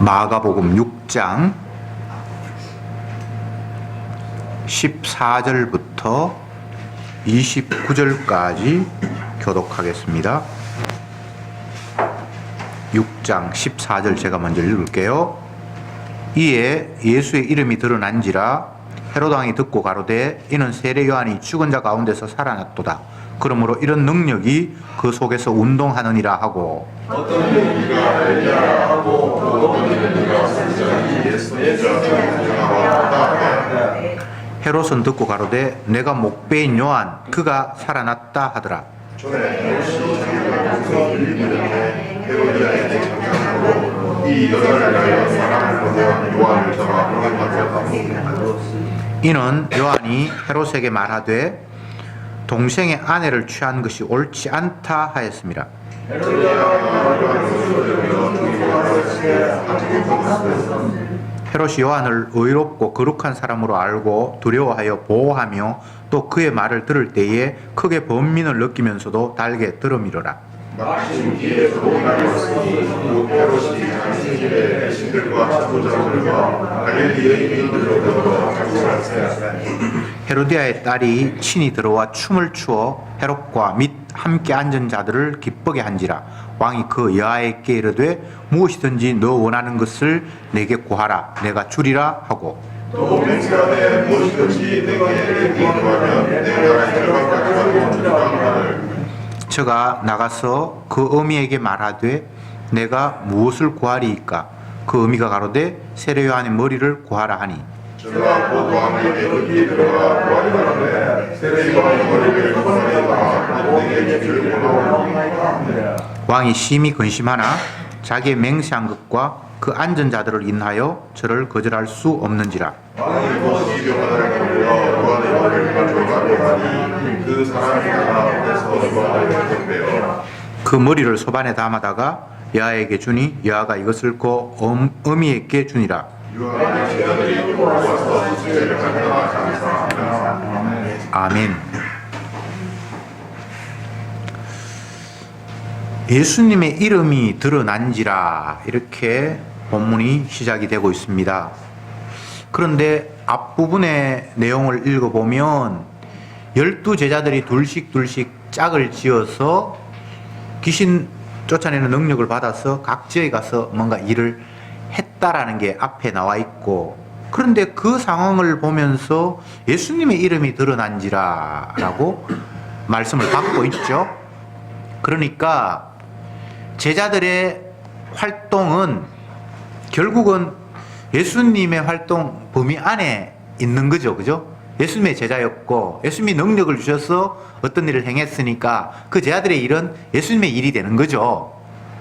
마가복음 6장 14절부터 29절까지 교독하겠습니다. 6장 14절 제가 먼저 읽을게요. 이에 예수의 이름이 드러난지라 헤롯 왕이 듣고 가로되 이는 세례 요한이 죽은 자 가운데서 살아났도다. 그러므로 이런 능력이 그 속에서 운동하느니라 하고 어떤 이가 엘리야라 하고 또 어떤 이가 선지자니 예수의 자가 왔다. 헤롯은 듣고 가로되 내가 목배인 요한 그가 살아났다 하더라. 전에 헤롯이 자기가 동서 빌리보에 헤로디아에게 장장하고 이 여자를 위하여 사람을 보내어 요한을 잡아 공격하였다. 이는 요한이 헤롯에게 말하되 동생의 아내를 취한 것이 옳지 않다 하였습니다. 헤롯이 요한을 의롭고 거룩한 사람으로 알고 두려워하여 보호하며 또 그의 말을 들을 때에 크게 번민을 느끼면서도 달게 들어미러라. 마침 뒤에서 오나니 왔으니 곧 헤롯이 장신일에 배신들과 차도자들과 갈릴리 여인들로 더불어 장사하였으나 헤로디아의 딸이 친히 들어와 춤을 추어 헤롯과 및 함께 앉은 자들을 기쁘게 한지라. 왕이 그 여아에게 이르되 무엇이든지 너 원하는 것을 내게 구하라 내가 주리라 하고 또 맹세하되 무엇이든지 내게 구하면 내 나라의 절반까지만 주리라 하거늘. 저가 나가서 그 어미에게 말하되 내가 무엇을 구하리이까? 그 어미가 가로되 세례 요한의 머리를 구하라 하니 저가 곧 왕에게 거기에 들어가 왕이 말하되 세례 요한의 머리를 구하리라 내게 주기를 원하오니. 왕이 심히 근심하나 자기의 맹세한 것과 그 앉은 자들을 인하여 저를 거절할 수 없는지라. 왕이 곧 이병헌을 보내어 요한의 머리를 가져가려 하니 그 사람이 나가 앞에서 요한을 택배요. 그 머리를 소반에 담아다가 여아에게 주니 여아가 이것을 그 어미에게 주니라. 요한의 제자들이 또 와서 세례를 받으라 감사합니다. 아멘. 예수님의 이름이 드러난지라 이렇게 본문이 시작이 되고 있습니다. 그런데 앞부분의 내용을 읽어보면 12제자들이 둘씩 짝을 지어서 귀신 쫓아내는 능력을 받아서 각 지역에 가서 뭔가 일을 했다라는 게 앞에 나와 있고, 그런데 그 상황을 보면서 예수님의 이름이 드러난지라 라고 말씀을 받고 있죠. 그러니까 제자들의 활동은 결국은 예수님의 활동 범위 안에 있는 거죠. 그죠? 예수님의 제자였고 예수님이 능력을 주셔서 어떤 일을 행했으니까 그 제자들의 일은 예수님의 일이 되는 거죠.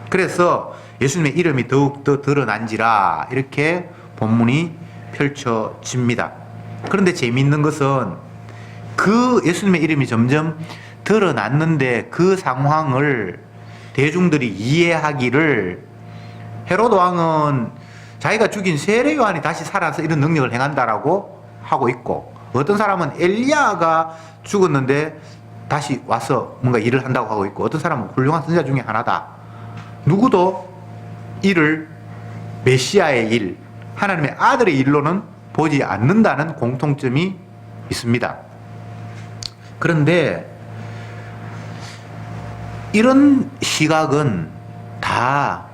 그래서 예수님의 이름이 더욱더 드러난지라 이렇게 본문이 펼쳐집니다. 그런데 재미있는 것은 그 예수님의 이름이 점점 드러났는데 그 상황을 대중들이 이해하기를 헤롯 왕은 자기가 죽인 세례 요한이 다시 살아서 이런 능력을 행한다라고 하고 있고, 어떤 사람은 엘리야가 죽었는데 다시 와서 뭔가 일을 한다고 하고 있고, 어떤 사람은 훌륭한 선지자 중에 하나다. 누구도 이를 메시아의 일, 하나님의 아들의 일로는 보지 않는다는 공통점이 있습니다. 그런데 이런 시각은 다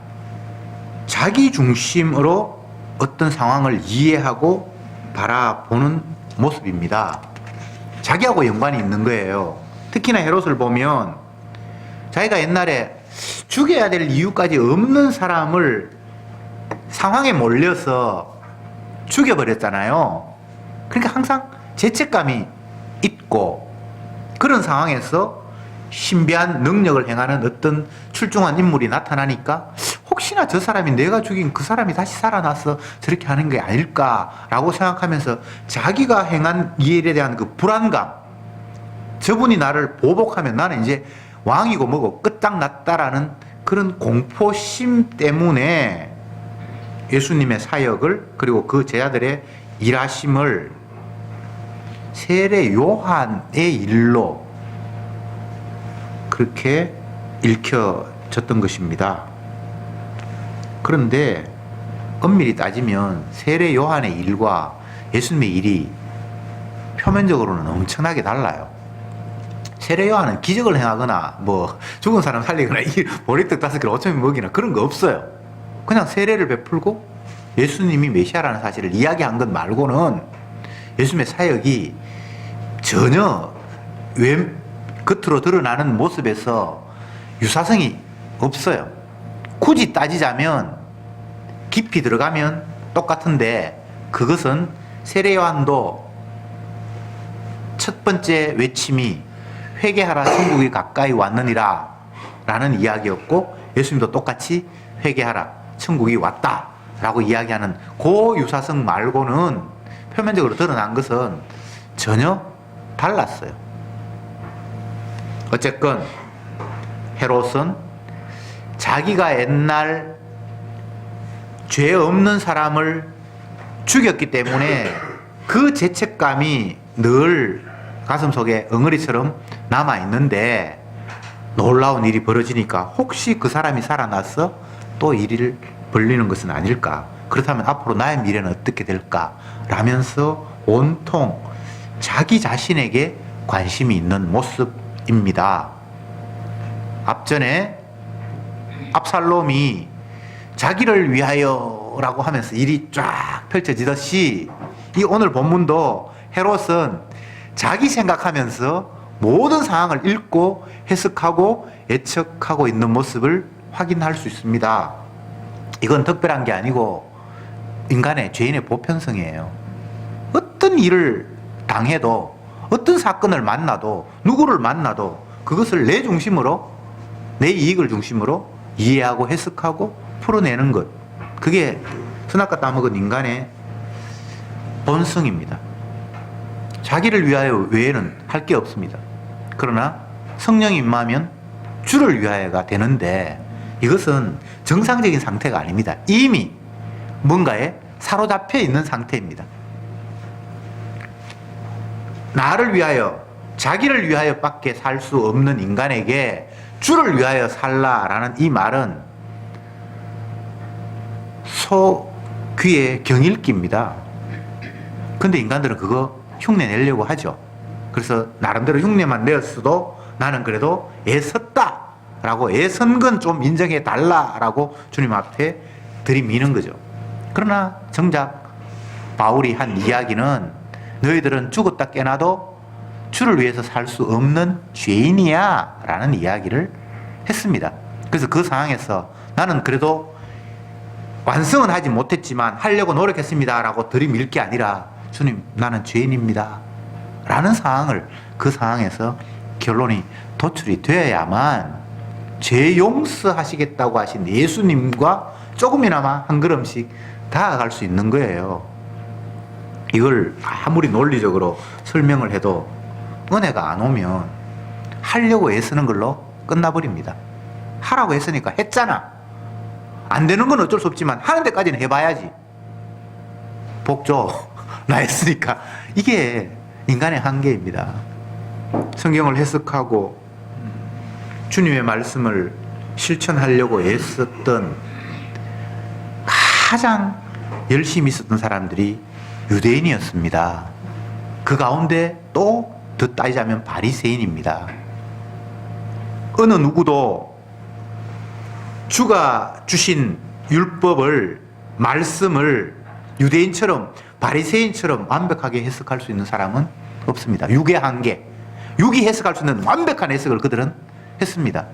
자기 중심으로 어떤 상황을 이해하고 바라보는 모습입니다. 자기하고 연관이 있는 거예요. 특히나 헤롯을 보면 자기가 옛날에 죽여야 될 이유까지 없는 사람을 상황에 몰려서 죽여버렸잖아요. 그러니까 항상 죄책감이 있고, 그런 상황에서 신비한 능력을 행하는 어떤 출중한 인물이 나타나니까 혹시나 저 사람이 내가 죽인 그 사람이 다시 살아나서 저렇게 하는 게 아닐까라고 생각하면서 자기가 행한 이 일에 대한 그 불안감, 저분이 나를 보복하면 나는 이제 왕이고 뭐고 끝장났다라는 그런 공포심 때문에 예수님의 사역을, 그리고 그 제자들의 일하심을 세례 요한의 일로 그렇게 읽혀졌던 것입니다. 그런데 엄밀히 따지면 세례 요한의 일과 예수님의 일이 표면적으로는 엄청나게 달라요. 세례 요한은 기적을 행하거나 뭐 죽은 사람 살리거나 보리떡 5개를 5천명 먹이나 그런 거 없어요. 그냥 세례를 베풀고 예수님이 메시아라는 사실을 이야기한 것 말고는 예수님의 사역이 전혀 겉으로 드러나는 모습에서 유사성이 없어요. 굳이 따지자면 깊이 들어가면 똑같은데 그것은 세례 요한도 첫 번째 외침이 회개하라 천국이 가까이 왔느니라 라는 이야기였고 예수님도 똑같이 회개하라 천국이 왔다 라고 이야기하는 그 유사성 말고는 표면적으로 드러난 것은 전혀 달랐어요. 어쨌건 헤롯은 자기가 옛날 죄 없는 사람을 죽였기 때문에 그 죄책감이 늘 가슴속에 엉어리처럼 남아있는데 놀라운 일이 벌어지니까 혹시 그 사람이 살아나서 또 일을 벌리는 것은 아닐까, 그렇다면 앞으로 나의 미래는 어떻게 될까 라면서 온통 자기 자신에게 관심이 있는 모습입니다. 앞전에 압살롬이 자기를 위하여 라고 하면서 일이 쫙 펼쳐지듯이 이 오늘 본문도 헤롯은 자기 생각하면서 모든 상황을 읽고 해석하고 예측하고 있는 모습을 확인할 수 있습니다. 이건 특별한 게 아니고 인간의 죄인의 보편성이에요. 어떤 일을 당해도 어떤 사건을 만나도 누구를 만나도 그것을 내 중심으로 내 이익을 중심으로 이해하고 해석하고 풀어내는 것, 그게 선악과 따먹은 인간의 본성입니다. 자기를 위하여 외에는 할 게 없습니다. 그러나 성령이 임하면 주를 위하여가 되는데 이것은 정상적인 상태가 아닙니다. 이미 뭔가에 사로잡혀 있는 상태입니다. 나를 위하여, 자기를 위하여 밖에 살 수 없는 인간에게 주를 위하여 살라라는 이 말은 소귀의 경읽기입니다. 근데 인간들은 그거 흉내 내려고 하죠. 그래서 나름대로 흉내만 내었어도 나는 그래도 애썼다 라고, 애선 건 좀 인정해 달라 라고 주님 앞에 들이미는 거죠. 그러나 정작 바울이 한 이야기는 너희들은 죽었다 깨나도 주를 위해서 살 수 없는 죄인이야 라는 이야기를 했습니다. 그래서 그 상황에서 나는 그래도 완성은 하지 못했지만 하려고 노력했습니다 라고 들이밀 게 아니라 주님 나는 죄인입니다 라는 상황을, 그 상황에서 결론이 도출이 되어야만 죄 용서하시겠다고 하신 예수님과 조금이나마 한 걸음씩 다가갈 수 있는 거예요. 이걸 아무리 논리적으로 설명을 해도 은혜가 안 오면 하려고 애쓰는 걸로 끝나버립니다. 하라고 했으니까 했잖아. 안 되는 건 어쩔 수 없지만 하는 데까지는 해봐야지. 복 줘. 나 했으니까. 이게 인간의 한계입니다. 성경을 해석하고 주님의 말씀을 실천하려고 애썼던, 가장 열심히 있었던 사람들이 유대인이었습니다. 그 가운데 또 더 따지자면 바리새인입니다. 어느 누구도 주가 주신 율법을, 말씀을 유대인처럼 바리새인처럼 완벽하게 해석할 수 있는 사람은 없습니다. 육의 한계, 육이 해석할 수 있는 완벽한 해석을 그들은 했습니다.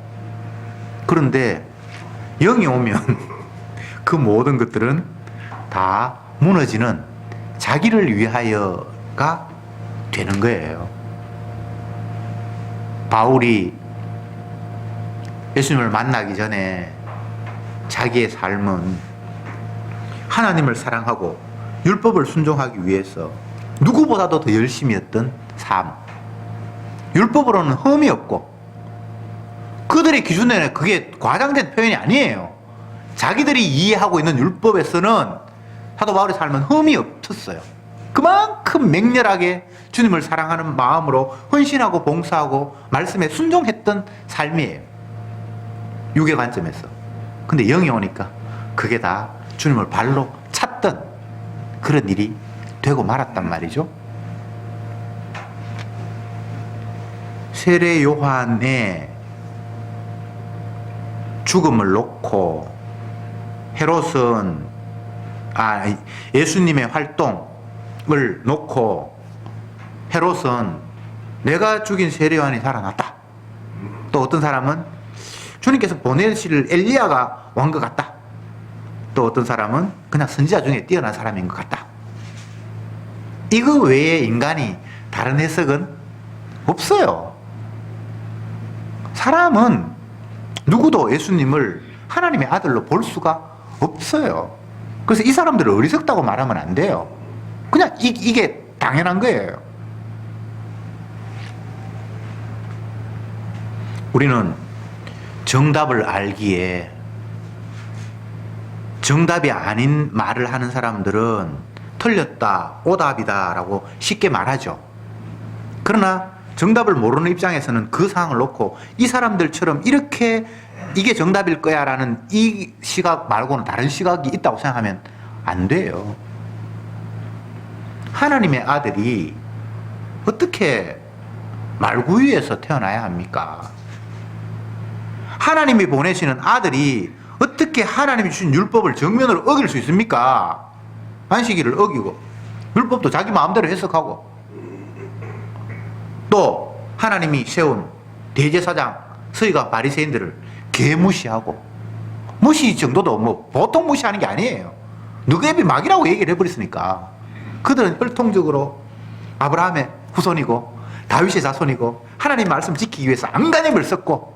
그런데 영이 오면 그 모든 것들은 다 무너지는, 자기를 위하여가 되는 거예요. 바울이 예수님을 만나기 전에 자기의 삶은 하나님을 사랑하고 율법을 순종하기 위해서 누구보다도 더 열심히 했던 삶, 율법으로는 흠이 없고, 그들의 기준에는 그게 과장된 표현이 아니에요. 자기들이 이해하고 있는 율법에서는 사도 바울의 삶은 흠이 없었어요. 그만큼 맹렬하게 주님을 사랑하는 마음으로 헌신하고 봉사하고 말씀에 순종했던 삶이에요. 육의 관점에서. 근데 영이 오니까 그게 다 주님을 발로 그런 일이 되고 말았단 말이죠. 세례 요한의 죽음을 놓고 헤롯은 예수님의 활동을 놓고 헤롯은 내가 죽인 세례 요한이 살아났다. 또 어떤 사람은 주님께서 보내실 엘리야가 왕 것 같다. 또 어떤 사람은 그냥 선지자 중에 뛰어난 사람인 것 같다. 이거 외에 인간이 다른 해석은 없어요. 사람은 누구도 예수님을 하나님의 아들로 볼 수가 없어요. 그래서 이 사람들을 어리석다고 말하면 안 돼요. 그냥 이게 당연한 거예요. 우리는 정답을 알기에 정답이 아닌 말을 하는 사람들은 틀렸다, 오답이다 라고 쉽게 말하죠. 그러나 정답을 모르는 입장에서는 그 상황을 놓고 이 사람들처럼 이렇게 이게 정답일 거야 라는 이 시각 말고는 다른 시각이 있다고 생각하면 안 돼요. 하나님의 아들이 어떻게 말구유에서 태어나야 합니까? 하나님이 보내시는 아들이 어떻게 하나님이 주신 율법을 정면으로 어길 수 있습니까? 안식일을 어기고 율법도 자기 마음대로 해석하고 또 하나님이 세운 대제사장 서기관 바리새인들을 개무시하고 무시 정도도 뭐 보통 무시하는 게 아니에요. 느헤미 막이라고 얘기를 해버렸으니까 그들은 혈통적으로 아브라함의 후손이고 다윗의 자손이고 하나님 말씀 지키기 위해서 안간힘을 썼고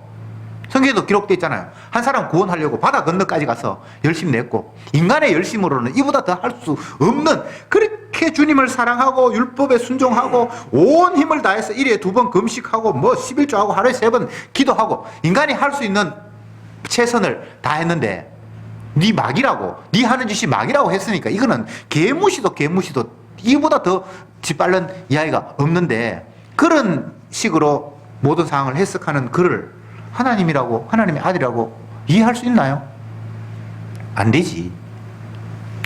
성경에도 기록되어 있잖아요. 한 사람 구원하려고 바다 건너까지 가서 열심 냈고 인간의 열심으로는 이보다 더 할 수 없는 그렇게 주님을 사랑하고 율법에 순종하고 온 힘을 다해서 일에 2번 금식하고 뭐 11조하고 하루에 3번 기도하고 인간이 할 수 있는 최선을 다했는데 네 막이라고 네 하는 짓이 막이라고 했으니까 이거는 개무시도 이보다 더 짓밟는 이야기가 없는데 그런 식으로 모든 상황을 해석하는 그를 하나님이라고 하나님의 아들이라고 이해할 수 있나요? 안 되지.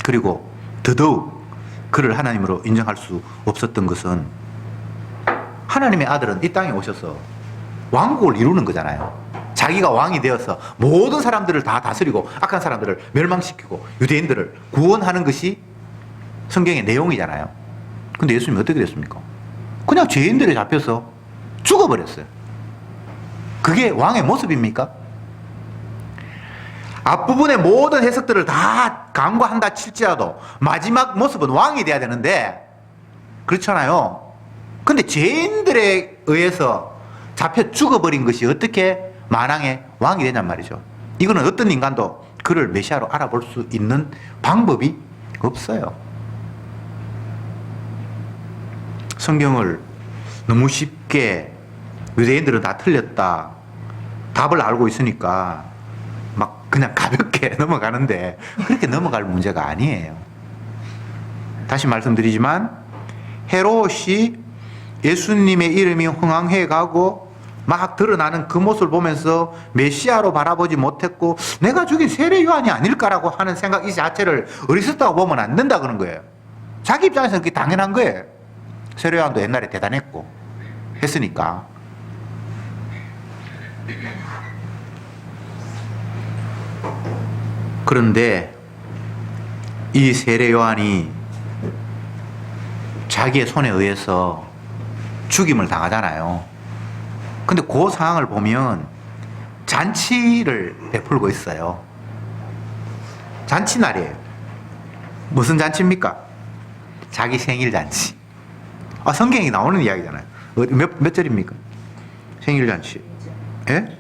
그리고 더더욱 그를 하나님으로 인정할 수 없었던 것은 하나님의 아들은 이 땅에 오셔서 왕국을 이루는 거잖아요. 자기가 왕이 되어서 모든 사람들을 다 다스리고 악한 사람들을 멸망시키고 유대인들을 구원하는 것이 성경의 내용이잖아요. 근데 예수님이 어떻게 됐습니까? 그냥 죄인들에 잡혀서 죽어버렸어요. 그게 왕의 모습입니까? 앞부분의 모든 해석들을 다 간과한다 칠지라도 마지막 모습은 왕이 돼야 되는데 그렇잖아요. 근데 죄인들에 의해서 잡혀 죽어버린 것이 어떻게 만왕의 왕이 되냔 말이죠. 이거는 어떤 인간도 그를 메시아로 알아볼 수 있는 방법이 없어요. 성경을 너무 쉽게 유대인들은 다 틀렸다 답을 알고 있으니까 막 그냥 가볍게 넘어가는데 그렇게 넘어갈 문제가 아니에요. 다시 말씀드리지만 헤롯이 예수님의 이름이 흥황해 가고 막 드러나는 그 모습을 보면서 메시아로 바라보지 못했고 내가 죽인 세례 요한이 아닐까라고 하는 생각 이 자체를 어리석다고 보면 안 된다 그런 거예요. 자기 입장에서는 그게 당연한 거예요. 세례 요한도 옛날에 대단했고 했으니까. 그런데 이 세례 요한이 자기의 손에 의해서 죽임을 당하잖아요. 근데 그 상황을 보면 잔치를 베풀고 있어요. 잔치날이에요. 무슨 잔치입니까? 자기 생일 잔치. 성경에 나오는 이야기잖아요. 몇 절입니까? 생일 잔치. 예?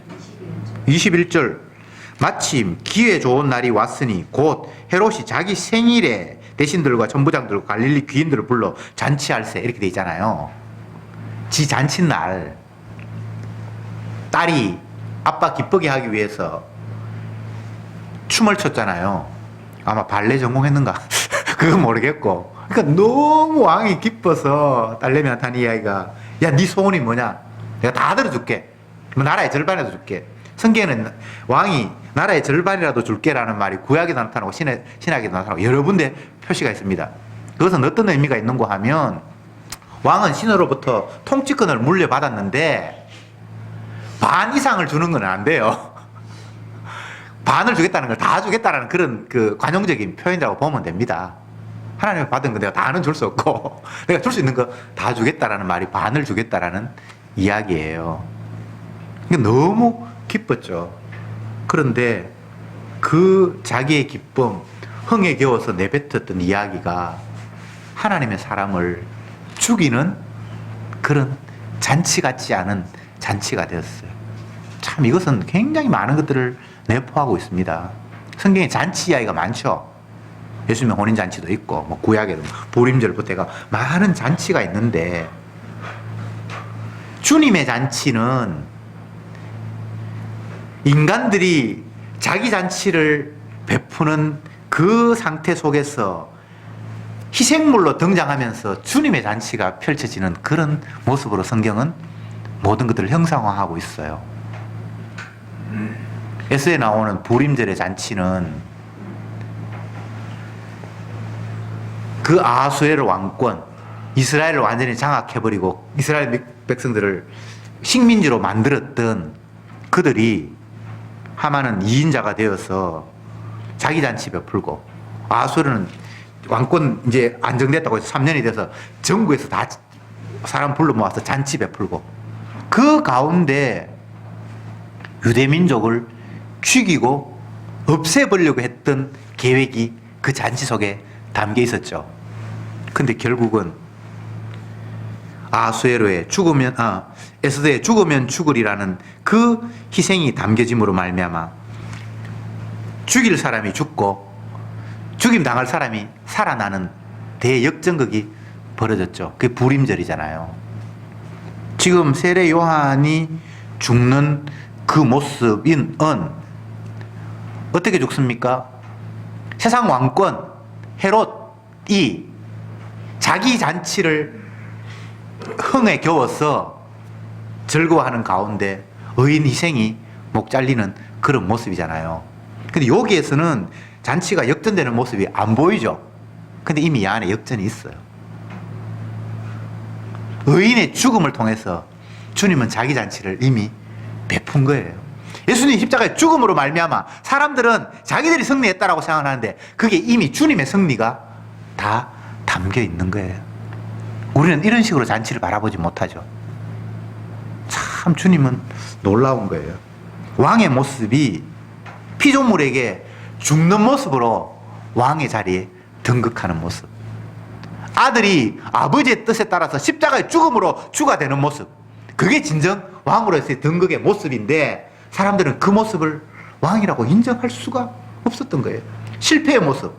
21절. 마침 기회 좋은 날이 왔으니 곧 헤롯이 자기 생일에 대신들과 천부장들과 갈릴리 귀인들을 불러 잔치할세 이렇게 돼 있잖아요. 지 잔치날 딸이 아빠 기쁘게 하기 위해서 춤을 췄잖아요. 아마 발레 전공했는가? 그건 모르겠고. 그러니까 너무 왕이 기뻐서 딸내미한테 한 이야기가 야, 네 소원이 뭐냐? 내가 다 들어줄게. 뭐 나라의 절반이라도 줄게. 성경에는 왕이 나라의 절반이라도 줄게라는 말이 구약에도 나타나고 신약에도 나타나고 여러 군데 표시가 있습니다. 그것은 어떤 의미가 있는고 하면 왕은 신으로부터 통치권을 물려받았는데 반 이상을 주는 건 안 돼요. 반을 주겠다는 걸 다 주겠다는 그런 그 관용적인 표현이라고 보면 됩니다. 하나님이 받은 거 내가 다는 줄 수 없고 내가 줄 수 있는 거 다 주겠다라는 말이 반을 주겠다라는 이야기예요. 너무 기뻤죠. 그런데 그 자기의 기쁨, 흥에 겨워서 내뱉었던 이야기가 하나님의 사람을 죽이는 그런 잔치 같지 않은 잔치가 되었어요. 참 이것은 굉장히 많은 것들을 내포하고 있습니다. 성경에 잔치 이야기가 많죠. 예수님의 혼인잔치도 있고 뭐 구약에도 부림절부터 해가 많은 잔치가 있는데 주님의 잔치는 인간들이 자기 잔치를 베푸는 그 상태 속에서 희생물로 등장하면서 주님의 잔치가 펼쳐지는 그런 모습으로 성경은 모든 것들을 형상화하고 있어요. 에스에 나오는 부림절의 잔치는 그 아하수에르 왕권, 이스라엘을 완전히 장악해버리고 이스라엘 백성들을 식민지로 만들었던 그들이 하만은 2인자가 되어서 자기 잔치 베풀고 아하수에르는 왕권 이제 안정됐다고 해서 3년이 돼서 전국에서 다 사람 불러 모아서 잔치 베풀고 그 가운데 유대민족을 죽이고 없애버리려고 했던 계획이 그 잔치 속에 담겨 있었죠. 근데 결국은 에스더의 죽으면 죽으리라는 그 희생이 담겨짐으로 말미암아 죽일 사람이 죽고 죽임 당할 사람이 살아나는 대역전극이 벌어졌죠. 그게 부림절이잖아요. 지금 세례 요한이 죽는 그 모습인 어떻게 죽습니까? 세상 왕권 헤롯이 자기 잔치를 흥에 겨워서 즐거워하는 가운데 의인 희생이 목 잘리는 그런 모습이잖아요. 근데 여기에서는 잔치가 역전되는 모습이 안 보이죠. 근데 이미 이 안에 역전이 있어요. 의인의 죽음을 통해서 주님은 자기 잔치를 이미 베푼 거예요. 예수님 십자가의 죽음으로 말미암아 사람들은 자기들이 승리했다라고 생각하는데 그게 이미 주님의 승리가 다 담겨 있는 거예요. 우리는 이런 식으로 잔치를 바라보지 못하죠. 참 주님은 놀라운 거예요. 왕의 모습이 피조물에게 죽는 모습으로 왕의 자리에 등극하는 모습. 아들이 아버지의 뜻에 따라서 십자가의 죽음으로 주가 되는 모습. 그게 진정 왕으로서의 등극의 모습인데 사람들은 그 모습을 왕이라고 인정할 수가 없었던 거예요. 실패의 모습,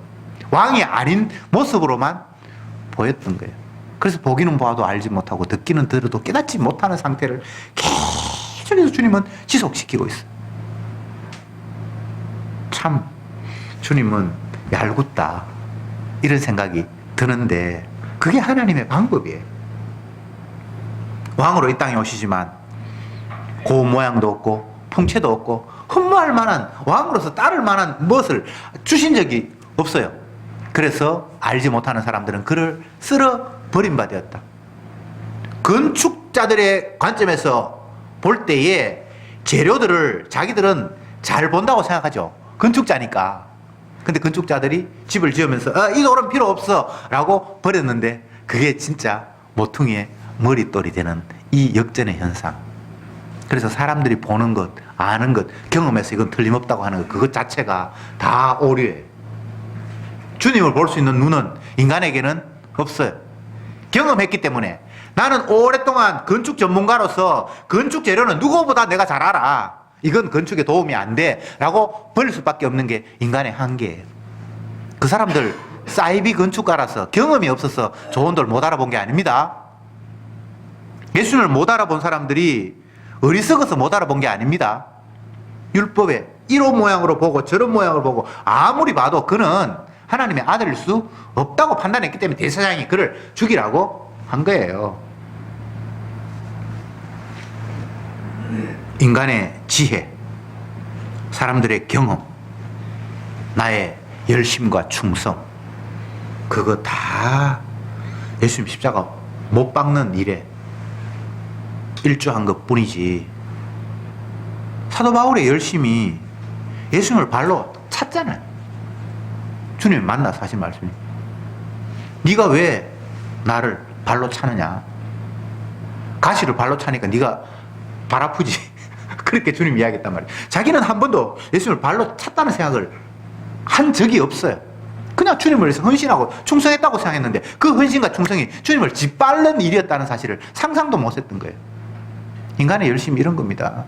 왕이 아닌 모습으로만 보였던 거예요. 그래서 보기는 보아도 알지 못하고 듣기는 들어도 깨닫지 못하는 상태를 계속해서 주님은 지속시키고 있어요. 참 주님은 얄궂다 이런 생각이 드는데 그게 하나님의 방법이에요. 왕으로 이 땅에 오시지만 고운 모양도 없고 풍채도 없고 흠모할 만한 왕으로서 따를 만한 무엇을 주신 적이 없어요. 그래서 알지 못하는 사람들은 그를 쓸어 버림받았다. 건축자들의 관점에서 볼 때에 재료들을 자기들은 잘 본다고 생각하죠. 건축자니까. 근데 건축자들이 집을 지으면서 이 돌은 필요 없어 라고 버렸는데 그게 진짜 모퉁이의 머릿돌이 되는 이 역전의 현상. 그래서 사람들이 보는 것, 아는 것, 경험해서 이건 틀림없다고 하는 것, 그것 자체가 다 오류예요. 주님을 볼 수 있는 눈은 인간에게는 없어요. 경험했기 때문에 나는 오랫동안 건축 전문가로서 건축 재료는 누구보다 내가 잘 알아. 이건 건축에 도움이 안 돼 라고 버릴 수밖에 없는 게 인간의 한계예요. 그 사람들 사이비 건축가라서 경험이 없어서 좋은 돌 못 알아본 게 아닙니다. 예수님을 못 알아본 사람들이 어리석어서 못 알아본 게 아닙니다. 율법에 이런 모양으로 보고 저런 모양으로 보고 아무리 봐도 그는 하나님의 아들일 수 없다고 판단했기 때문에 대제사장이 그를 죽이라고 한 거예요. 인간의 지혜, 사람들의 경험, 나의 열심과 충성, 그거 다 예수님 십자가 못 박는 일에 일조한 것 뿐이지. 사도 바울이 열심히 예수님을 발로 찼잖아요. 주님 만나서 하신 말씀이, 네가 왜 나를 발로 차느냐? 가시를 발로 차니까 네가 발 아프지. 그렇게 주님 이야기했단 말이에요. 자기는 한 번도 예수님을 발로 찼다는 생각을 한 적이 없어요. 그냥 주님을 위해서 헌신하고 충성했다고 생각했는데, 그 헌신과 충성이 주님을 짓밟는 일이었다는 사실을 상상도 못했던 거예요. 인간의 열심이 이런 겁니다.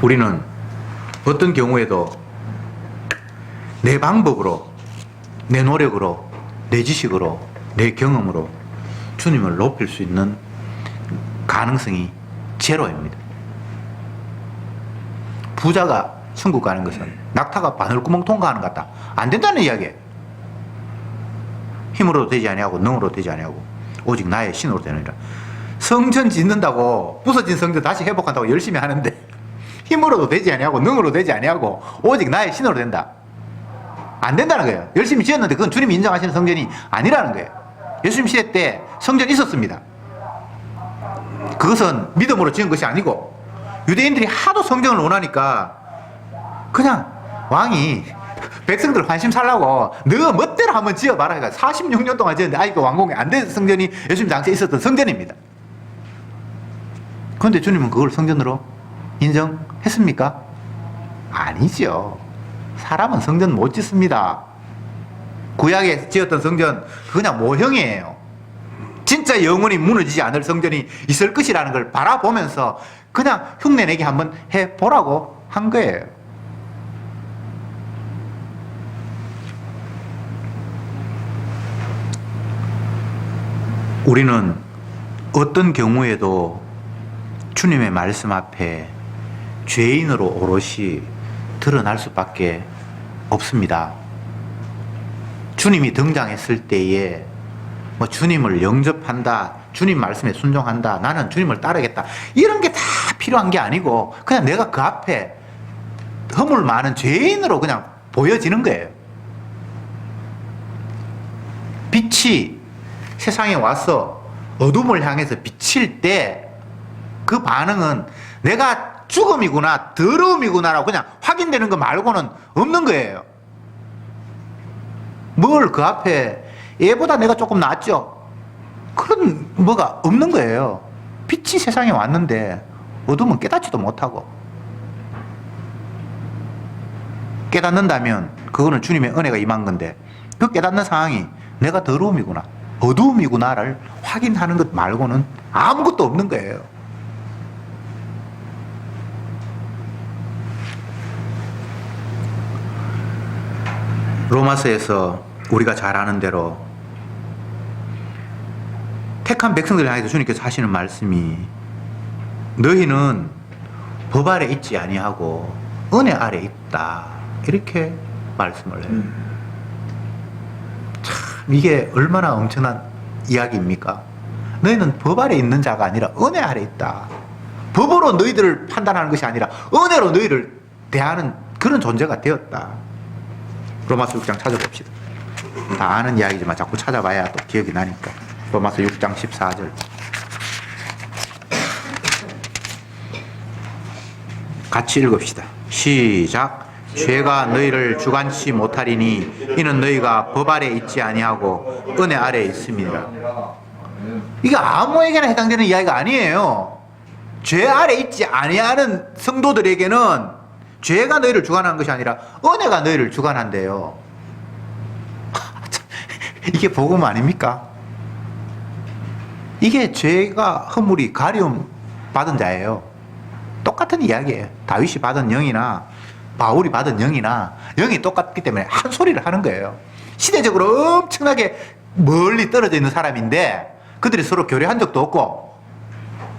우리는 어떤 경우에도 내 방법으로, 내 노력으로, 내 지식으로, 내 경험으로 주님을 높일 수 있는 가능성이 제로입니다. 부자가 천국 가는 것은 낙타가 바늘구멍 통과하는 것 같다. 안 된다는 이야기예요. 힘으로도 되지 아니하고 능으로 되지 아니하고 오직 나의 신으로 되느니라. 성전 짓는다고 부서진 성전 다시 회복한다고 열심히 하는데 힘으로도 되지 아니하고 능으로 되지 아니하고 오직 나의 신으로 된다. 안 된다는 거예요. 열심히 지었는데 그건 주님이 인정하시는 성전이 아니라는 거예요. 예수님 시대 때 성전이 있었습니다. 그것은 믿음으로 지은 것이 아니고, 유대인들이 하도 성전을 원하니까 그냥 왕이 백성들 관심 살라고 너 멋대로 한번 지어봐라. 그러니까 46년 동안 지었는데 아직도 완공이 안 된 성전이 예수님 당시에 있었던 성전입니다. 그런데 주님은 그걸 성전으로 인정했습니까? 아니죠. 사람은 성전 못 짓습니다. 구약에 지었던 성전 그냥 모형이에요. 진짜 영원히 무너지지 않을 성전이 있을 것이라는 걸 바라보면서 그냥 흉내내기 한번 해보라고 한 거예요. 우리는 어떤 경우에도 주님의 말씀 앞에 죄인으로 오롯이 드러날 수밖에 없습니다. 주님이 등장했을 때에 뭐 주님을 영접한다, 주님 말씀에 순종한다, 나는 주님을 따르겠다, 이런 게 다 필요한 게 아니고 그냥 내가 그 앞에 허물 많은 죄인으로 그냥 보여지는 거예요. 빛이 세상에 와서 어둠을 향해서 비칠 때 그 반응은 내가 죽음이구나, 더러움이구나라고 그냥 확인되는 거 말고는 없는 거예요. 뭘 그 앞에 얘보다 내가 조금 낫죠? 그런 뭐가 없는 거예요. 빛이 세상에 왔는데 어둠은 깨닫지도 못하고, 깨닫는다면 그거는 주님의 은혜가 임한 건데, 그 깨닫는 상황이 내가 더러움이구나, 어두움이구나를 확인하는 것 말고는 아무것도 없는 거예요. 로마서에서 우리가 잘 아는 대로 택한 백성들을 향해서 주님께서 하시는 말씀이, 너희는 법 아래 있지 아니하고 은혜 아래 있다, 이렇게 말씀을 해요. 참 이게 얼마나 엄청난 이야기입니까? 너희는 법 아래 있는 자가 아니라 은혜 아래 있다. 법으로 너희들을 판단하는 것이 아니라 은혜로 너희를 대하는 그런 존재가 되었다. 로마서 6장 찾아봅시다. 다 아는 이야기지만 자꾸 찾아봐야 또 기억이 나니까. 로마서 6장 14절. 같이 읽읍시다. 시작. 죄가 너희를 주관치 못하리니 이는 너희가 법 아래 있지 아니하고 은혜 아래 있습니다. 이게 아무에게나 해당되는 이야기가 아니에요. 죄 아래 있지 아니하는 성도들에게는 죄가 너희를 주관하는 것이 아니라 은혜가 너희를 주관한대요. 이게 복음 아닙니까? 이게 죄가 허물이 가리움 받은 자예요. 똑같은 이야기예요. 다윗이 받은 영이나 바울이 받은 영이나 영이 똑같기 때문에 한 소리를 하는 거예요. 시대적으로 엄청나게 멀리 떨어져 있는 사람인데 그들이 서로 교류한 적도 없고,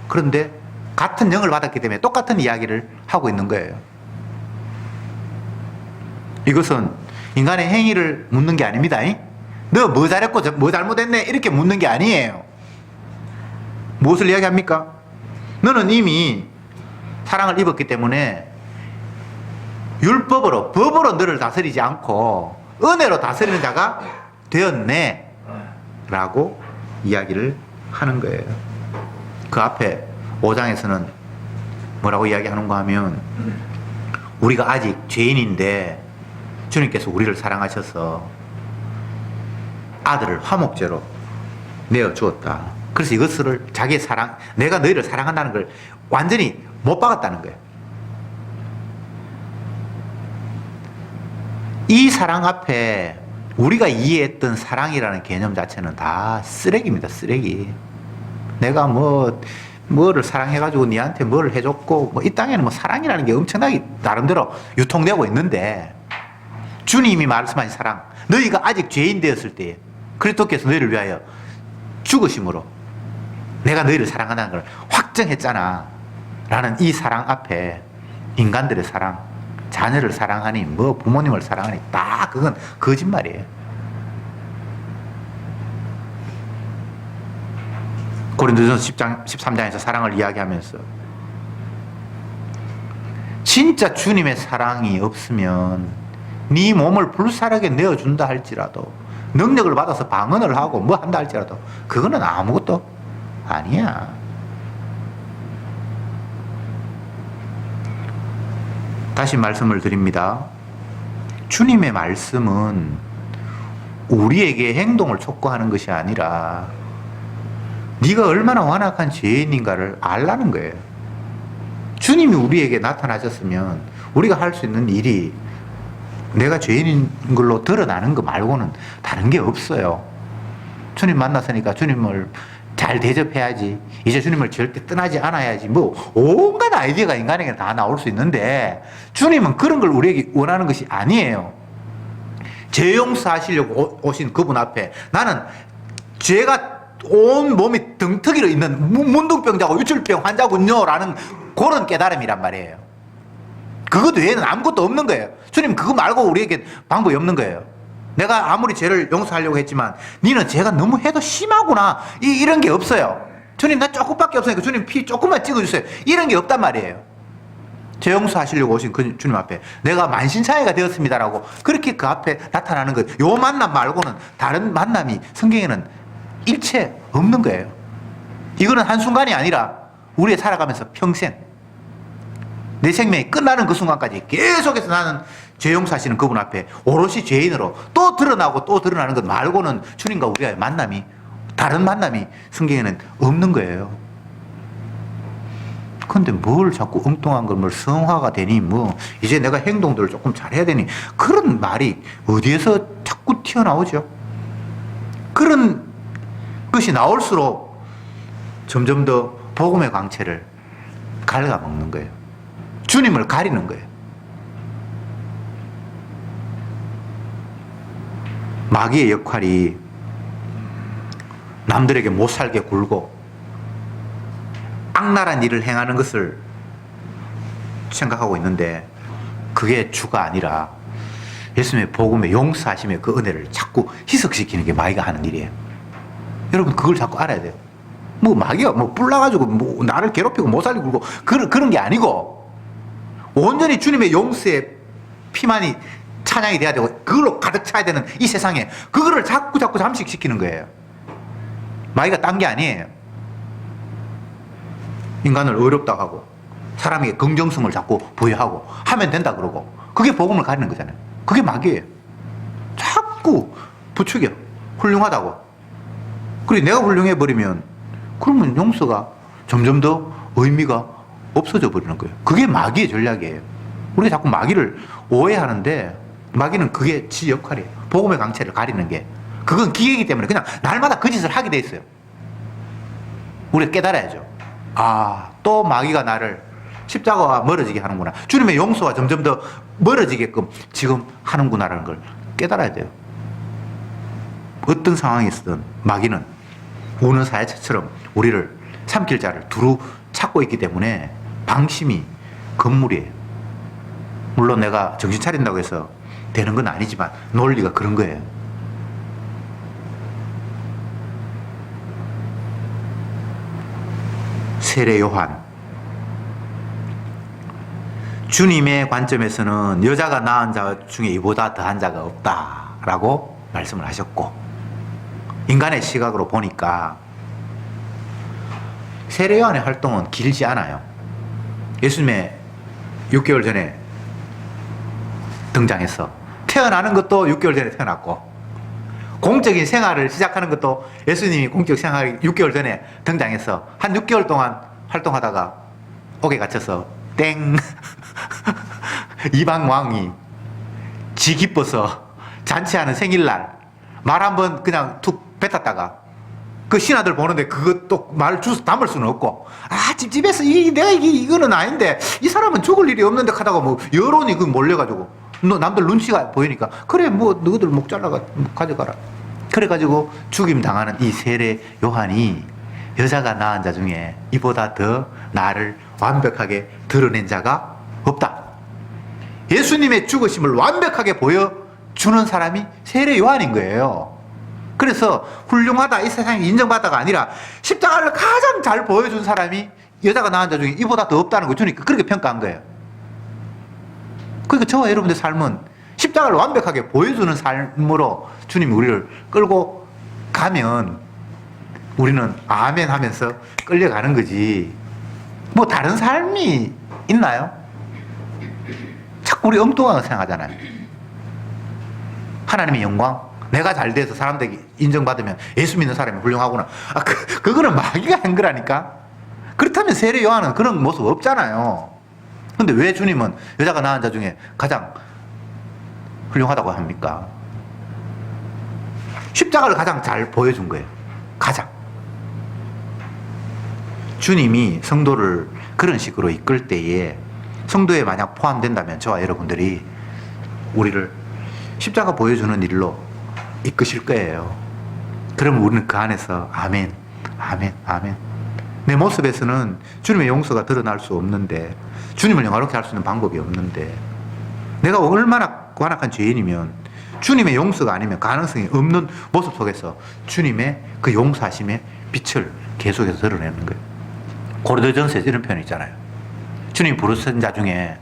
그런데 같은 영을 받았기 때문에 똑같은 이야기를 하고 있는 거예요. 이것은 인간의 행위를 묻는 게 아닙니다. 너 뭐 잘했고 뭐 잘못했네 이렇게 묻는 게 아니에요. 무엇을 이야기합니까? 너는 이미 사랑을 입었기 때문에 율법으로, 법으로 너를 다스리지 않고 은혜로 다스리는 자가 되었네 라고 이야기를 하는 거예요. 그 앞에 5장에서는 뭐라고 이야기하는가 하면 우리가 아직 죄인인데 주님께서 우리를 사랑하셔서 아들을 화목제로 내어 주었다. 그래서 이것을 자기의 사랑, 내가 너희를 사랑한다는 걸 완전히 못 박았다는 거예요. 이 사랑 앞에 우리가 이해했던 사랑이라는 개념 자체는 다 쓰레기입니다. 쓰레기. 내가 뭐를 사랑해가지고 니한테 뭐를 해줬고, 이 땅에는 뭐 사랑이라는 게 엄청나게 나름대로 유통되고 있는데, 주님이 말씀하신 사랑, 너희가 아직 죄인 되었을 때 그리스도께서 너희를 위하여 죽으심으로 내가 너희를 사랑한다는 걸 확정했잖아 라는 이 사랑 앞에 인간들의 사랑, 자녀를 사랑하니 뭐 부모님을 사랑하니 다 그건 거짓말이에요. 고린도전서 10장, 13장에서 사랑을 이야기하면서 진짜 주님의 사랑이 없으면 네 몸을 불사르게 내어준다 할지라도, 능력을 받아서 방언을 하고 뭐 한다 할지라도 그거는 아무것도 아니야. 다시 말씀을 드립니다. 주님의 말씀은 우리에게 행동을 촉구하는 것이 아니라 네가 얼마나 완악한 죄인인가를 알라는 거예요. 주님이 우리에게 나타나셨으면 우리가 할 수 있는 일이 내가 죄인인 걸로 드러나는 거 말고는 다른 게 없어요. 주님 만났으니까 주님을 잘 대접해야지, 이제 주님을 절대 떠나지 않아야지, 뭐 온갖 아이디어가 인간에게 다 나올 수 있는데 주님은 그런 걸 우리에게 원하는 것이 아니에요. 죄 용서하시려고 오신 그분 앞에 나는 죄가 온 몸이 등터기로 있는 문둥병자고 유출병 환자군요 라는 그런 깨달음이란 말이에요. 그것 외에는 아무것도 없는 거예요. 주님 그거 말고 우리에게 방법이 없는 거예요. 내가 아무리 죄를 용서하려고 했지만 니는 죄가 너무 해도 심하구나, 이런 게 없어요. 주님 나 조금밖에 없으니까 주님 피 조금만 찍어주세요, 이런 게 없단 말이에요. 죄 용서하시려고 오신 그 주님 앞에 내가 만신창이가 되었습니다라고 그렇게 그 앞에 나타나는 거예요. 요 만남 말고는 다른 만남이 성경에는 일체 없는 거예요. 이거는 한순간이 아니라 우리의 살아가면서 평생 내 생명이 끝나는 그 순간까지 계속해서 나는 죄 용서하시는 그분 앞에 오롯이 죄인으로 또 드러나고 또 드러나는 것 말고는 주님과 우리와의 만남이, 다른 만남이 성경에는 없는 거예요. 근데 뭘 자꾸 엉뚱한 걸 뭘 성화가 되니 뭐 이제 내가 행동들을 조금 잘해야 되니 그런 말이 어디에서 자꾸 튀어나오죠. 그런 것이 나올수록 점점 더 복음의 광채를 갉아먹는 거예요. 주님을 가리는 거예요. 마귀의 역할이 남들에게 못 살게 굴고 악랄한 일을 행하는 것을 생각하고 있는데 그게 주가 아니라 예수님의 복음의 용서하심의 그 은혜를 자꾸 희석시키는 게 마귀가 하는 일이에요. 여러분 그걸 자꾸 알아야 돼요. 뭐 마귀가 뭐 뿔나가지고 뭐 나를 괴롭히고 못 살게 굴고 그런 게 아니고 온전히 주님의 용서의 피만이 찬양이 돼야 되고 그걸로 가득 차야 되는 이 세상에 그거를 자꾸 잠식시키는 거예요. 마귀가 딴 게 아니에요. 인간을 어렵다고 하고 사람에게 긍정성을 자꾸 부여하고 하면 된다 그러고 그게 복음을 가리는 거잖아요. 그게 마귀예요. 자꾸 부추겨. 훌륭하다고. 그리고 내가 훌륭해버리면 그러면 용서가 점점 더 의미가 없어져 버리는 거예요. 그게 마귀의 전략이에요. 우리가 자꾸 마귀를 오해하는데 마귀는 그게 지 역할이에요. 복음의 강체를 가리는 게. 그건 기계이기 때문에 그냥 날마다 그 짓을 하게 돼 있어요. 우리가 깨달아야죠. 아, 또 마귀가 나를 십자가와 멀어지게 하는구나. 주님의 용서와 점점 더 멀어지게끔 지금 하는구나라는 걸 깨달아야 돼요. 어떤 상황에서든 마귀는 우는 사야처럼 우리를 삼킬 자를 두루 찾고 있기 때문에 방심이 건물이에요. 물론 내가 정신 차린다고 해서 되는 건 아니지만 논리가 그런 거예요. 세례 요한 주님의 관점에서는 여자가 낳은 자 중에 이보다 더한 자가 없다라고 말씀을 하셨고, 인간의 시각으로 보니까 세례 요한의 활동은 길지 않아요. 예수님의 6개월 전에 등장해서 태어나는 것도 6개월 전에 태어났고, 공적인 생활을 시작하는 것도 예수님이 공적 생활이 6개월 전에 등장해서 한 6개월 동안 활동하다가 옥에 갇혀서 땡 이방 왕이 지 기뻐서 잔치하는 생일날 말 한번 그냥 툭 뱉었다가 그 신하들 보는데 그것도 말 주워 담을 수는 없고, 찝찝해서 내가 이거는 아닌데 이 사람은 죽을 일이 없는데 하다가 뭐 여론이 그 몰려가지고 남들 눈치가 보이니까 그래 뭐 너희들 목 잘라가 가져가라. 그래가지고 죽임 당하는 이 세례 요한이 여자가 낳은 자 중에 이보다 더 나를 완벽하게 드러낸 자가 없다. 예수님의 죽으심을 완벽하게 보여주는 사람이 세례 요한인 거예요. 그래서 훌륭하다, 이 세상에 인정받다가 아니라 십자가를 가장 잘 보여준 사람이 여자가 낳은 자 중에 이보다 더 없다는 거 주니까 그렇게 평가한 거예요. 그러니까 저와 여러분의 삶은 십자가를 완벽하게 보여주는 삶으로 주님이 우리를 끌고 가면 우리는 아멘 하면서 끌려가는 거지, 뭐 다른 삶이 있나요? 자꾸 우리 엉뚱한 거 생각하잖아요. 하나님의 영광, 내가 잘 돼서 사람들에게 인정받으면 예수 믿는 사람이 훌륭하구나. 그거는 마귀가 한 거라니까. 그렇다면 세례 요한은 그런 모습 없잖아요. 근데 왜 주님은 여자가 낳은 자 중에 가장 훌륭하다고 합니까? 십자가를 가장 잘 보여준 거예요. 가장. 주님이 성도를 그런 식으로 이끌 때에 성도에 만약 포함된다면 저와 여러분들이 우리를 십자가 보여주는 일로 이끄실 거예요. 그러면 우리는 그 안에서 아멘, 아멘, 아멘. 내 모습에서는 주님의 용서가 드러날 수 없는데, 주님을 영화롭게 할 수 있는 방법이 없는데, 내가 얼마나 완악한 죄인이면 주님의 용서가 아니면 가능성이 없는 모습 속에서 주님의 그 용서하심의 빛을 계속해서 드러내는 거예요. 고린도전서에 이런 표현이 있잖아요. 주님 부르신 자 중에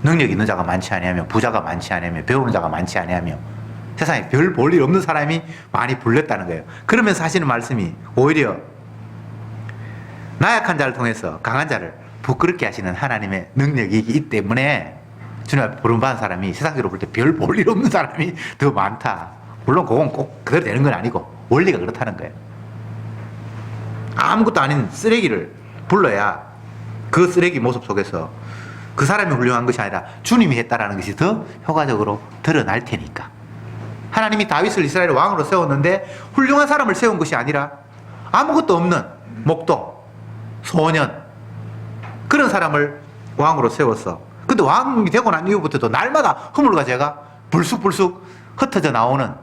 능력 있는 자가 많지 아니하며 부자가 많지 아니하며 배우는 자가 많지 아니하며 세상에 별 볼 일 없는 사람이 많이 불렸다는 거예요. 그러면서 하시는 말씀이 오히려 나약한 자를 통해서 강한 자를 부끄럽게 하시는 하나님의 능력이기 때문에 주님 앞에 부름받은 사람이 세상적으로 볼 때 별 볼 일 없는 사람이 더 많다. 물론 그건 꼭 그대로 되는 건 아니고 원리가 그렇다는 거예요. 아무것도 아닌 쓰레기를 불러야 그 쓰레기 모습 속에서 그 사람이 훌륭한 것이 아니라 주님이 했다라는 것이 더 효과적으로 드러날 테니까. 하나님이 다윗을 이스라엘 왕으로 세웠는데 훌륭한 사람을 세운 것이 아니라 아무것도 없는 목동, 소년, 그런 사람을 왕으로 세웠어. 근데 왕이 되고 난 이후부터도 날마다 허물과 죄가 불쑥불쑥 흩어져 나오는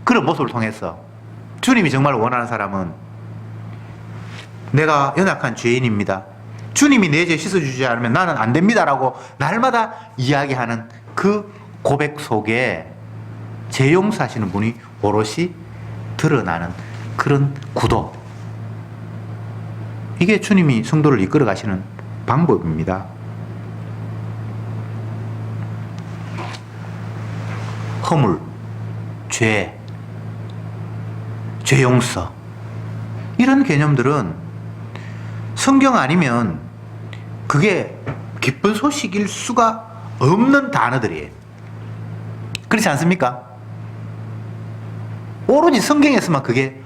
그런 모습을 통해서 주님이 정말 원하는 사람은 내가 연약한 죄인입니다. 주님이 내 죄 씻어주지 않으면 나는 안 됩니다라고 날마다 이야기하는 그 고백 속에 죄 용서하시는 분이 오롯이 드러나는 그런 구도. 이게 주님이 성도를 이끌어 가시는 방법입니다. 허물, 죄, 죄 용서, 이런 개념들은 성경 아니면 그게 기쁜 소식일 수가 없는 단어들이에요. 그렇지 않습니까? 오로지 성경에서만 그게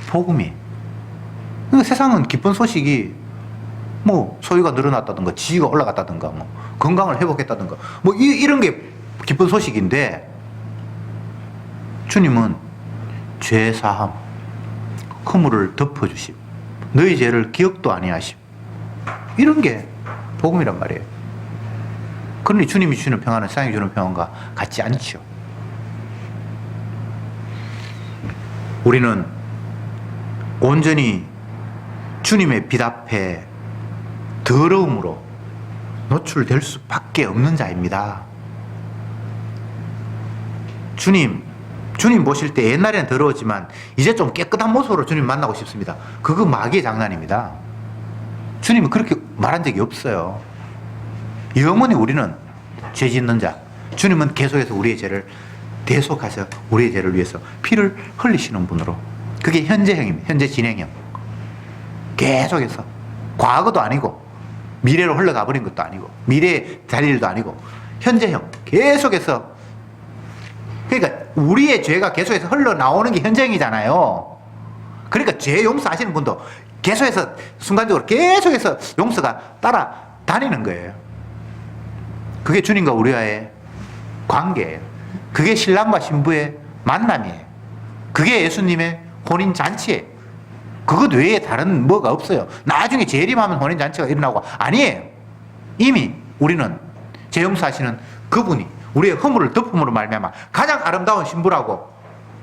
복음이에요. 그러니까 세상은 기쁜 소식이 뭐 소유가 늘어났다든가 지위가 올라갔다든가 뭐 건강을 회복했다든가 뭐 이런 게 기쁜 소식인데, 주님은 죄 사함, 허물을 덮어주심, 너희 죄를 기억도 아니하심, 이런 게 복음이란 말이에요. 그러니 주님이 주시는 평안은 세상이 주는 평안과 같지 않죠. 우리는 온전히 주님의 빛 앞에 더러움으로 노출될 수밖에 없는 자입니다. 주님 보실 때 옛날에는 더러웠지만 이제 좀 깨끗한 모습으로 주님 만나고 싶습니다. 그거 마귀의 장난입니다. 주님은 그렇게 말한 적이 없어요. 영원히 우리는 죄 짓는 자. 주님은 계속해서 우리의 죄를 대속하셔 우리의 죄를 위해서 피를 흘리시는 분으로. 그게 현재형입니다. 현재 진행형. 계속해서. 과거도 아니고 미래로 흘러가 버린 것도 아니고 미래에 될 일도 아니고 현재형. 계속해서. 그러니까 우리의 죄가 계속해서 흘러나오는 게 현재형이잖아요. 그러니까 죄 용서하시는 분도 계속해서 순간적으로 계속해서 용서가 따라다니는 거예요. 그게 주님과 우리와의 관계예요. 그게 신랑과 신부의 만남이에요. 그게 예수님의 혼인잔치예요. 그것 외에 다른 뭐가 없어요. 나중에 재림하면 혼인잔치가 일어나고 아니에요. 이미 우리는 죄 용서하시는 그분이 우리의 허물을 덮음으로 말미암아 가장 아름다운 신부라고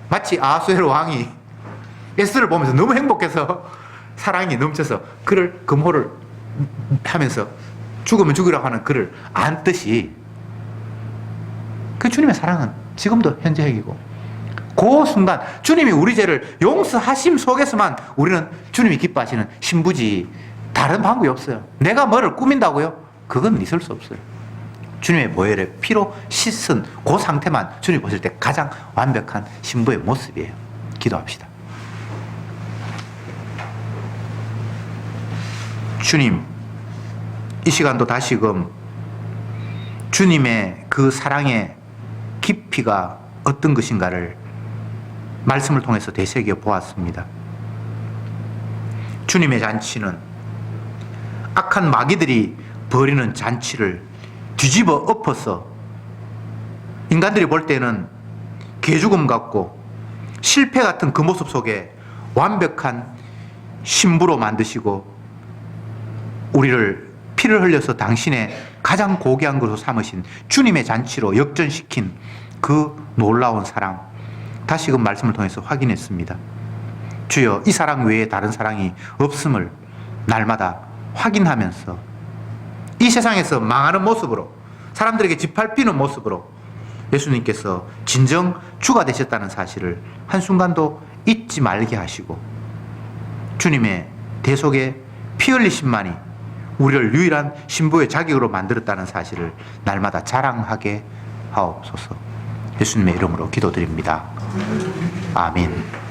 마치 아하수에로 왕이 에스더를 보면서 너무 행복해서 사랑이 넘쳐서 그를 금호를 하면서 죽으면 죽으라고 하는 그를 안듯이 그 주님의 사랑은 지금도 현재이고 그 순간 주님이 우리 죄를 용서하심 속에서만 우리는 주님이 기뻐하시는 신부지 다른 방법이 없어요. 내가 뭐를 꾸민다고요? 그건 있을 수 없어요. 주님의 보혈의 피로 씻은 그 상태만 주님이 보실 때 가장 완벽한 신부의 모습이에요. 기도합시다. 주님, 이 시간도 다시금 주님의 그 사랑의 깊이가 어떤 것인가를 말씀을 통해서 되새겨 보았습니다. 주님의 잔치는 악한 마귀들이 벌이는 잔치를 뒤집어 엎어서 인간들이 볼 때는 개죽음 같고 실패 같은 그 모습 속에 완벽한 신부로 만드시고 우리를 피를 흘려서 당신의 가장 고귀한 것으로 삼으신 주님의 잔치로 역전시킨 그 놀라운 사랑, 다시금 말씀을 통해서 확인했습니다. 주여, 이 사랑 외에 다른 사랑이 없음을 날마다 확인하면서 이 세상에서 망하는 모습으로 사람들에게 짓밟히는 모습으로 예수님께서 진정 주가 되셨다는 사실을 한순간도 잊지 말게 하시고 주님의 대속의 피 흘리심만이 우리를 유일한 신부의 자격으로 만들었다는 사실을 날마다 자랑하게 하옵소서. 예수님의 이름으로 기도드립니다. 아멘.